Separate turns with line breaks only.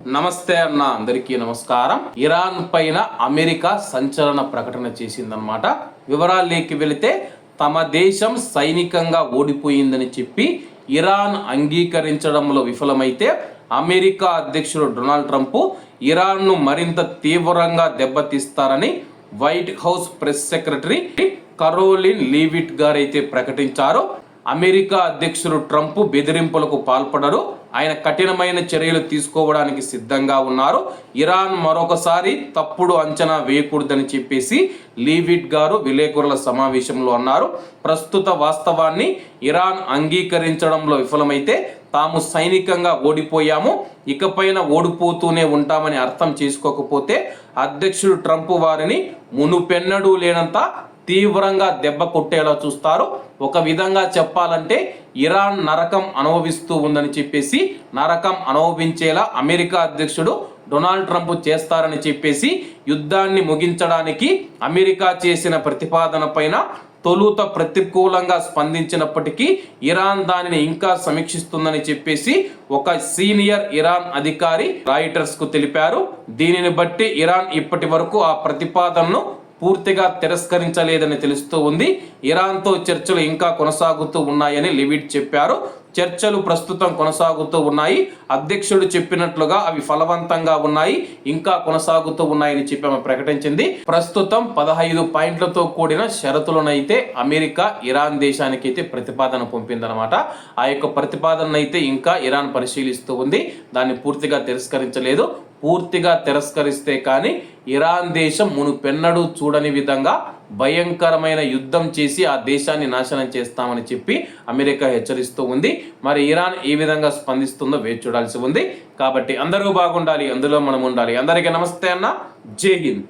నమస్తే అన్న, అందరికీ నమస్కారం. ఇరాన్ పైన అమెరికా సంచలన ప్రకటన చేసిందన్నమాట. వివరాల్లోకి వెళితే తమ దేశం సైనికంగా ఓడిపోయిందని చెప్పి ఇరాన్ అంగీకరించడంలో విఫలమైతే అమెరికా అధ్యక్షుడు డొనాల్డ్ ట్రంప్ ఇరాన్ను మరింత తీవ్రంగా దెబ్బతీస్తారని White House press secretary Karoline Leavitt గారైతే ప్రకటించారు. అమెరికా అధ్యక్షుడు ట్రంప్ బెదిరింపులకు పాల్పడరు, ఆయన కఠినమైన చర్యలు తీసుకోవడానికి సిద్ధంగా ఉన్నారు. ఇరాన్ మరొకసారి తప్పుడు అంచనా వేయకూడదని చెప్పేసి లీవిట్ గారు విలేకరుల సమావేశంలో అన్నారు. ప్రస్తుత వాస్తవాన్ని ఇరాన్ అంగీకరించడంలో విఫలమైతే తాము సైనికంగా ఓడిపోయాము, ఇకపైన ఓడిపోతూనే ఉంటామని అర్థం చేసుకోకపోతే అధ్యక్షుడు ట్రంప్ వారిని మునుపెన్నడూ లేనంత తీవ్రంగా దెబ్బ కొట్టేలా చూస్తారు. ఒక విధంగా చెప్పాలంటే ఇరాన్ నరకం అనుభవిస్తూ ఉందని చెప్పేసి నరకం అనుభవించేలా అమెరికా అధ్యక్షుడు డొనాల్డ్ ట్రంప్ చేస్తారని చెప్పేసి యుద్ధాన్ని ముగించడానికి అమెరికా చేసిన ప్రతిపాదన పైన తొలుత ప్రతికూలంగా స్పందించినప్పటికీ ఇరాన్ దానిని ఇంకా సమీక్షిస్తుందని చెప్పేసి ఒక సీనియర్ ఇరాన్ అధికారి రాయిటర్స్ కు తెలిపారు. దీనిని బట్టి ఇరాన్ ఇప్పటి వరకు ఆ ప్రతిపాదనను పూర్తిగా తిరస్కరించలేదని తెలుస్తూ ఉంది. ఇరాన్తో చర్చలు ఇంకా కొనసాగుతూ ఉన్నాయని లివిట్ చెప్పారు. చర్చలు ప్రస్తుతం కొనసాగుతూ ఉన్నాయి, అధ్యక్షుడు చెప్పినట్లుగా అవి ఫలవంతంగా ఉన్నాయి, ఇంకా కొనసాగుతూ ఉన్నాయని చెప్పి ఆమె ప్రకటించింది. ప్రస్తుతం 15 పాయింట్లతో కూడిన షరతులనైతే అమెరికా ఇరాన్ దేశానికి అయితే ప్రతిపాదన పంపిందనమాట. ఆ యొక్క ప్రతిపాదన అయితే ఇంకా ఇరాన్ పరిశీలిస్తూ ఉంది, దాన్ని పూర్తిగా తిరస్కరించలేదు. పూర్తిగా తిరస్కరిస్తే కానీ ఇరాన్ దేశం మునుపెన్నడూ చూడని విధంగా భయంకరమైన యుద్ధం చేసి ఆ దేశాన్ని నాశనం చేస్తామని చెప్పి అమెరికా హెచ్చరిస్తూ ఉంది. మరి ఇరాన్ ఏ విధంగా స్పందిస్తుందో వేచి చూడాల్సి ఉంది. కాబట్టి అందరూ బాగుండాలి, అందులో మనం ఉండాలి. అందరికీ నమస్తే అన్న, జై హింద్.